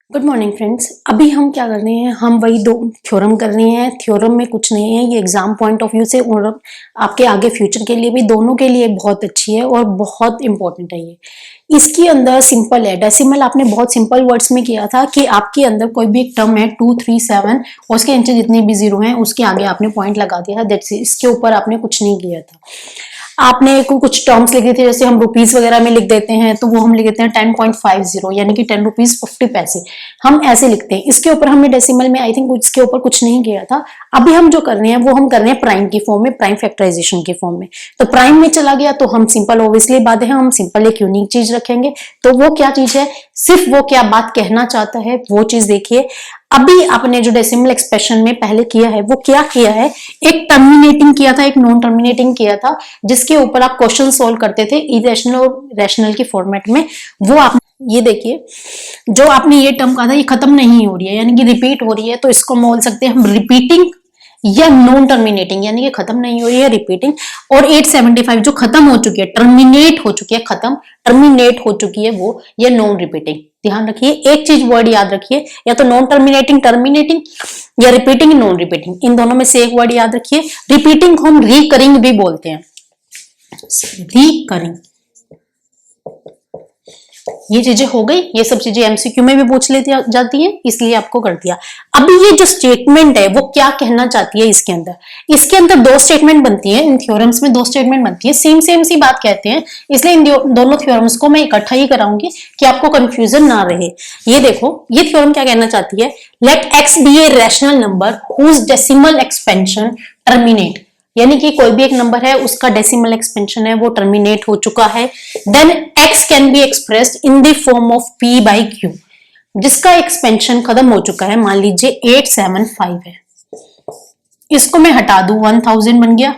Good morning friends. अभी हम क्या कर रहे हैं, हम वही दो थ्योरम कर रहे हैं। थ्योरम में कुछ नहीं है, ये एग्जाम पॉइंट ऑफ व्यू से और आपके आगे फ्यूचर के लिए भी दोनों के लिए बहुत अच्छी है और बहुत इंपॉर्टेंट है। ये इसके अंदर सिंपल है, डेसिमल आपने बहुत सिंपल वर्ड्स में किया था कि आपके अंदर कोई भी एक टर्म है 2, 3, 7 और उसके नीचे जितने भी जीरो हैं उसके आगे आपने पॉइंट लगा दिया था। That's it. इसके ऊपर आपने कुछ नहीं किया था। आपने कुछ टर्म्स लिखे थे, जैसे हम रुपीस वगैरह में लिख देते हैं तो वो हम लिख देते हैं 10.50 यानी कि 10 रुपीज 50 पैसे, हम ऐसे लिखते हैं। इसके ऊपर हमने डेसिमल में आई थिंक इसके ऊपर कुछ नहीं किया था। अभी हम जो कर रहे हैं वो हम कर रहे हैं प्राइम की फॉर्म में, प्राइम फैक्टराइजेशन की फॉर्म में। तो प्राइम में चला गया तो हम सिंपल, ऑब्वियसली बात है, हम सिंपल एक यूनिक चीज रखेंगे। तो वो क्या चीज है, सिर्फ वो क्या बात कहना चाहता है वो चीज देखिए। अभी आपने जो डेसिमल एक्सप्रेशन में पहले किया है वो क्या किया है, एक टर्मिनेटिंग किया था, एक नॉन टर्मिनेटिंग किया था, जिसके ऊपर आप क्वेश्चन सोल्व करते थे इरेशनल और रैशनल के फॉर्मेट में। वो आप ये देखिए, जो आपने ये टर्म कहा था ये खत्म नहीं हो रही है, यानी कि रिपीट हो रही है, तो इसको बोल सकते हैं हम रिपीटिंग या नॉन टर्मिनेटिंग, यानी कि खत्म नहीं हो रही है, रिपीटिंग। और 875 जो खत्म हो चुकी है, टर्मिनेट हो चुकी है, खत्म टर्मिनेट हो चुकी है, वो ये नॉन रिपीटिंग। ध्यान रखिए, एक चीज वर्ड याद रखिए, या तो नॉन टर्मिनेटिंग टर्मिनेटिंग या रिपीटिंग नॉन रिपीटिंग, इन दोनों में से एक वर्ड याद रखिए। रिपीटिंग को हम रिकरिंग भी बोलते हैं, रिकरिंग। ये चीजें हो गई, ये सब चीजें एमसीक्यू में भी पूछ लेती जाती हैं, इसलिए आपको कर दिया। अभी ये जो स्टेटमेंट है वो क्या कहना चाहती है, इसके अंदर दो स्टेटमेंट बनती है। इन थ्योरम्स में दो स्टेटमेंट बनती है, सेम सेम सी बात कहते हैं, इसलिए इन दोनों थ्योरम्स को मैं इकट्ठा ही कराऊंगी कि आपको कंफ्यूजन ना रहे। ये देखो, ये थ्योरम क्या कहना चाहती है, let x be a rational number whose decimal expansion terminate, यानी कि कोई भी एक नंबर है उसका डेसिमल एक्सपेंशन है वो टर्मिनेट हो चुका है। Then x can be expressed in the form of p by q, जिसका एक्सपेंशन खत्म हो चुका है, मान लीजिए 875 है। इसको मैं हटा दूं 1000 बन गया,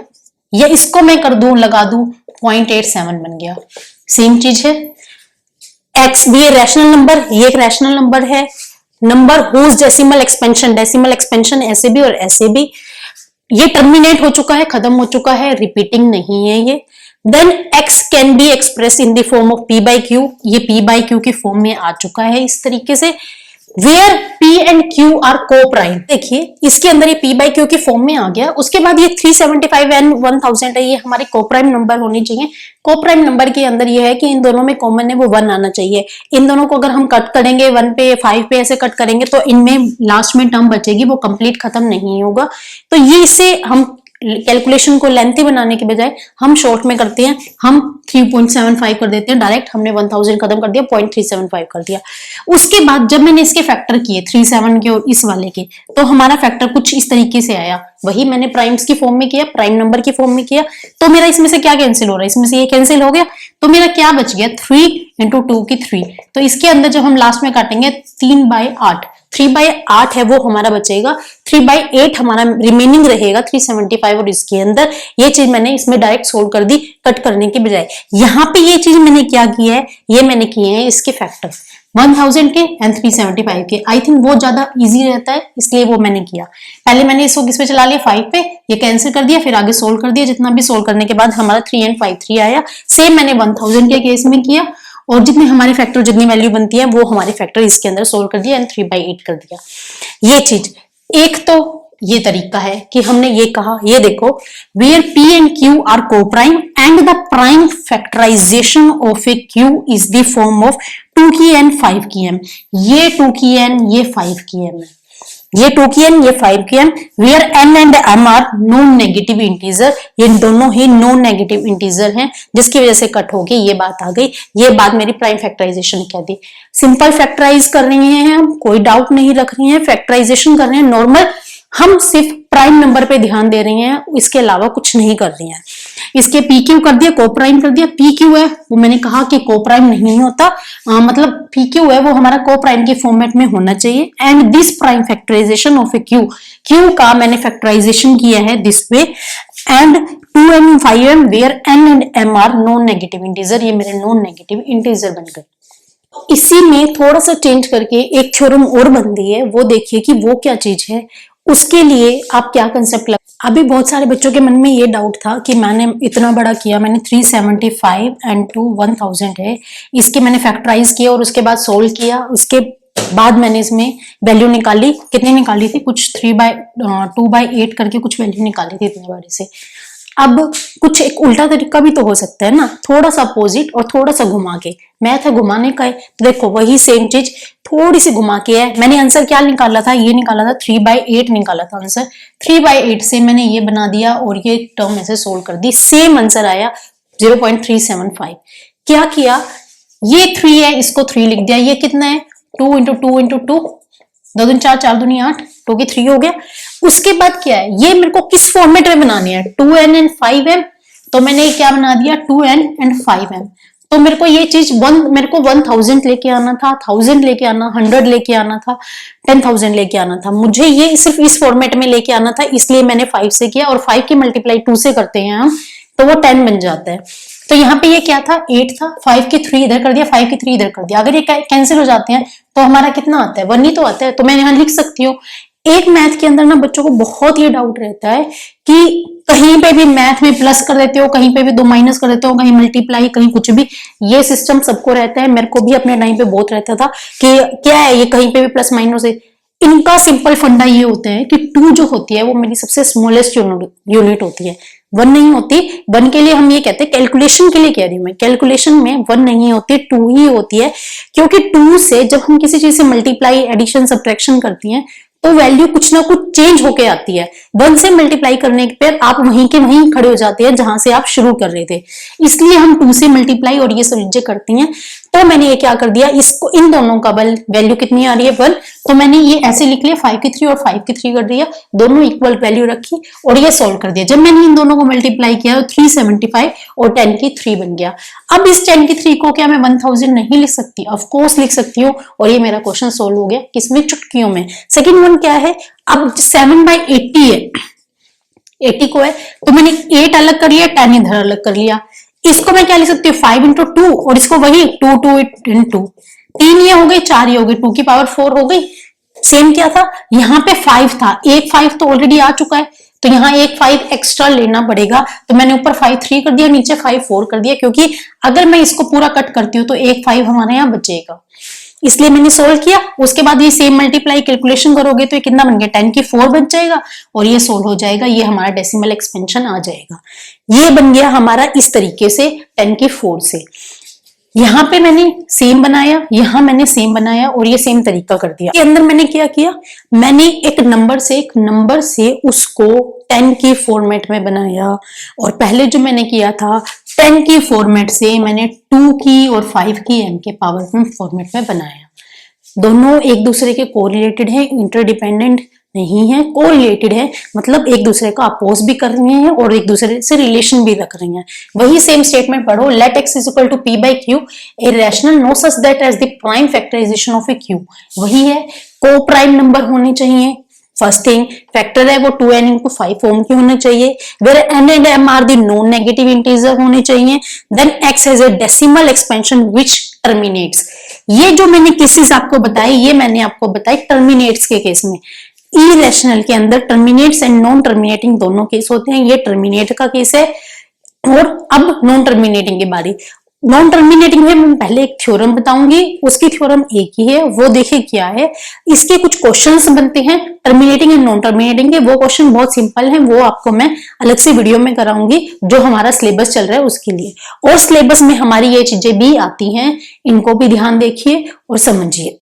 या इसको मैं कर दूं लगा दूं 0.87 बन गया, सेम चीज है। x भी रैशनल नंबर, ये एक रैशनल नंबर है, नंबर हुज डेसिमल एक्सपेंशन ऐसे भी और ऐसे भी, ये टर्मिनेट हो चुका है, खत्म हो चुका है, रिपीटिंग नहीं है ये। Then x can be express in the form of p by q, ये p बाई q की फॉर्म में आ चुका है इस तरीके से, where p and q are coprime. देखिए इसके अंदर ये p बाई q की फॉर्म में आ गया। उसके बाद ये 375 एंड 1000 है, ये हमारे को प्राइम नंबर होनी चाहिए। को प्राइम नंबर के अंदर ये है कि इन दोनों में कॉमन है वो 1 आना चाहिए। इन दोनों को अगर हम कट करेंगे 1 पे 5 पे ऐसे कट करेंगे तो इनमें लास्ट में टर्म बचेगी, वो कंप्लीट खत्म नहीं होगा। तो ये इसे हम कैलकुलेशन को लेंथी बनाने के बजाय हम शॉर्ट में करते हैं, हम 3.75 कर देते हैं डायरेक्ट। हमने 1000 खत्म कर दिया, 0.375 कर दिया। उसके बाद जब मैंने इसके फैक्टर किए 37 के और इस वाले के, तो हमारा फैक्टर कुछ इस तरीके से आया। वही मैंने प्राइम्स की फॉर्म में किया, प्राइम नंबर की फॉर्म में किया, तो मेरा इसमें से क्या कैंसिल हो रहा है, इसमें से ये कैंसिल हो गया, तो मेरा क्या बच गया 3 इंटू 2 की 3। तो इसके अंदर जब हम लास्ट में काटेंगे 3/8, 3/8 है वो हमारा बचेगा, 3/8 हमारा रिमेनिंग रहेगा 375। और इसके अंदर ये चीज मैंने इसमें डायरेक्ट सोल्व कर दी कट करने के बजाय। यहाँ पे ये चीज मैंने क्या किया है, ये मैंने किए हैं इसके फैक्टर 1000 के एंड 375 के। आई थिंक वो ज्यादा इजी रहता है, इसलिए वो मैंने किया। पहले मैंने इसको किस पे चला लिया, 5 पे, ये कैंसिल कर दिया, फिर आगे सोल्व कर दिया। जितना भी सोल्व करने के बाद हमारा 3 एंड 5 3 आया। सेम मैंने 1000 के केस में किया, और जितने हमारे फैक्टर जितनी वैल्यू बनती है वो हमारे फैक्टर इसके अंदर सोल्व कर दिया एंड 3/8 कर दिया। ये चीज एक तो ये तरीका है कि हमने ये कहा, ये देखो, where p and q are coprime and the prime factorization of a q is the form of 2 की n 5 की m। ये 2 की n, ये 5 की m है, ये 2 की n, ये 5 की m। Where n and m are non negative integer, ये दोनों ही नॉन नेगेटिव इंटीजर हैं, जिसकी वजह से कट हो गई, ये बात आ गई। ये बात मेरी प्राइम फैक्टराइजेशन कह दी। सिंपल फैक्टराइज कर रहे हैं हम, कोई डाउट नहीं रख रही हैं, फैक्टराइजेशन कर रहे हैं नॉर्मल, हम सिर्फ प्राइम नंबर पे ध्यान दे रही हैं, इसके अलावा कुछ नहीं कर रही हैं। इसके पी क्यू कर दिया, को प्राइम कर दिया। पी क्यू है वो मैंने कहा कि को प्राइम नहीं होता, मतलब पी क्यू है वो हमारा को प्राइम के फॉर्मेट में होना चाहिए। And this prime factorization of a q, q का मैंने फैक्टराइजेशन किया है this way. And 2n 5m where n and m are non negative integer, ये मेरे नॉन नेगेटिव इंटीजर बन गए। इसी में थोड़ा सा चेंज करके एक थ्योरम और बनती है, वो देखिए कि वो क्या चीज है। उसके लिए आप क्या कंसेप्ट लगा, अभी बहुत सारे बच्चों के मन में ये डाउट था कि मैंने इतना बड़ा किया, मैंने 375 एंड 1000 है, इसके मैंने फैक्टराइज किया और उसके बाद सोल्व किया, उसके बाद मैंने इसमें वैल्यू निकाली, कितनी निकाली थी, कुछ 2/8 करके कुछ वैल्यू निकाली थी इतने बारी से। अब कुछ एक उल्टा तरीका भी तो हो सकता है ना, थोड़ा सा अपोजिट और थोड़ा सा घुमा के। मैथ है घुमाने का है, देखो वही सेम चीज थोड़ी सी घुमा के है। मैंने आंसर क्या निकाला था, ये निकाला था 3/8 निकाला था आंसर। 3/8 से मैंने ये बना दिया और ये टर्म ऐसे सोल्व कर दी, सेम आंसर आया 0.375। क्या किया, ये 3 है, इसको 3 लिख दिया। ये कितना है, 2 × 2 × 2, 2 दूनी 4, 4 दूनी 8, 2 की 3 हो गया। उसके बाद क्या है, ये मेरे को किस फॉर्मेट में बनानी है, 2n एंड 5m। तो मैंने क्या बना दिया, 2n एंड 5m। तो मेरे को ये चीज मेरे को 1000 लेके आना था, 1000 लेके आना, 100 लेके आना था, 10,000 लेके आना था। मुझे ये सिर्फ इस फॉर्मेट में लेके आना था, इसलिए मैंने 5 से किया। और 5 की मल्टीप्लाई 2 से करते हैं हम, तो वो 10 बन जाता है। तो यहाँ पे ये क्या था, 8 था, 5 की 3 इधर कर दिया, 5 की 3 इधर कर दिया। अगर ये कैंसिल हो जाते हैं तो हमारा कितना आता है, 1 ही तो आता है। तो मैं यहाँ लिख सकती हूँ। एक मैथ के अंदर ना बच्चों को बहुत ये डाउट रहता है कि कहीं पे भी मैथ में प्लस कर देते हो, कहीं पे भी 2 माइनस कर देते हो, कहीं मल्टीप्लाई, कहीं कुछ भी। ये सिस्टम सबको रहता है, मेरे को भी अपने टाइम पे बहुत रहता था कि क्या है ये, कहीं पे भी प्लस माइनस है। इनका सिंपल फंडा ये होता है कि 2 जो होती है वो मेरी सबसे स्मॉलेस्ट यूनिट होती है, 1 नहीं होती। 1 के लिए हम ये कहते हैं, कैलकुलेशन के लिए कह रही हूं मैं, कैलकुलेशन में 1 नहीं होती, 2 ही होती है। क्योंकि 2 से जब हम किसी चीज से मल्टीप्लाई, एडिशन, सब्ट्रैक्शन करती हैं तो वैल्यू कुछ ना कुछ चेंज होके आती है। 1 से मल्टीप्लाई करने पर आप वहीं के वहीं खड़े हो जाते हैं जहां से आप शुरू कर रहे थे, इसलिए हम 2 से मल्टीप्लाई और ये सब चीजें करती हैं। तो मैंने ये क्या कर दिया, इसको इन दोनों का वैल्यू कितनी आ रही है, 1। तो मैंने ये ऐसे लिख लिया, 5 की 3 और 5 की 3 कर दिया, दोनों इक्वल वैल्यू रखी और ये सोल्व कर दिया। जब मैंने इन दोनों को मल्टीप्लाई किया तो 375 और 10 की 3 बन गया। अब इस 10 की 3 को क्या मैं 1000 नहीं लिख सकती, ऑफ कोर्स लिख सकती हूँ। और ये मेरा क्वेश्चन सोल्व हो गया, किसमें, चुटकियों में। सेकेंड वन क्या है, अब 7/80 है, 80 को है, तो मैंने 8 अलग कर लिया, 10 इधर अलग कर लिया। इसको मैं क्या लिख सकती हूँ, 5 × 2 और इसको वही 2 × 2, 3 ये हो गई, 4 ये हो गई, 2 की पावर 4 हो गई। सेम क्या था, यहाँ पे 5 था, एक 5 तो ऑलरेडी आ चुका है, तो यहाँ एक 5 एक्स्ट्रा लेना पड़ेगा। तो मैंने ऊपर 5 3 कर दिया, नीचे 5 4 कर दिया, क्योंकि अगर मैं इसको पूरा कट करती हूँ तो एक 5 हमारे यहाँ बचेगा, इसलिए मैंने सोल्व किया। उसके बाद ये सेम मल्टीप्लाई कैलकुलेशन करोगे तो ये कितना बन गया, 10 की 4 बच जाएगा और ये सोल्व हो जाएगा। ये हमारा डेसिमल एक्सपेंशन आ जाएगा। ये बन गया हमारा इस तरीके से 10 की 4 से। यहाँ पे मैंने सेम बनाया, यहाँ मैंने सेम बनाया और ये सेम तरीका कर दिया। के अंदर मैंने क्या किया, मैंने एक नंबर से उसको 10 की फॉर्मेट में बनाया। और पहले जो मैंने किया था 10 की फॉर्मेट से मैंने 2 की और 5 की m के पावर फॉर्मेट में बनाया। दोनों एक दूसरे के कोरिलेटेड है, इंटरडिपेंडेंट नहीं है, कोरिलेटेड है, मतलब एक दूसरे का अपोज भी कर रहे हैं और एक दूसरे से रिलेशन भी रख रहे हैं। वही सेम स्टेटमेंट पढ़ो, let x = p/q, a rational no such that as the prime factorization of a q। वही है, को प्राइम नंबर होने चाहिए। फर्स्ट थिंग, फैक्टर है वो 2n × 5 फॉर्म के होने चाहिए, where n and m are the non negative integer होने चाहिए। Then x has a decimal expansion which terminates. ये जो मैंने केसेस आपको बताए, ये मैंने आपको बताए टर्मिनेट्स के केस में। इरेशनल के अंदर टर्मिनेट्स एंड नॉन टर्मिनेटिंग दोनों केस होते हैं, ये टर्मिनेट का केस है। और अब नॉन टर्मिनेटिंग की बारी। नॉन टर्मिनेटिंग में मैं पहले एक थ्योरम बताऊंगी, उसकी थ्योरम एक ही है, वो देखिए क्या है। इसके कुछ क्वेश्चंस बनते हैं टर्मिनेटिंग एंड नॉन टर्मिनेटिंग के, वो क्वेश्चन बहुत सिंपल है, वो आपको मैं अलग से वीडियो में कराऊंगी जो हमारा सिलेबस चल रहा है उसके लिए। और सिलेबस में हमारी ये चीजें भी आती हैं, इनको भी ध्यान देखिए और समझिए।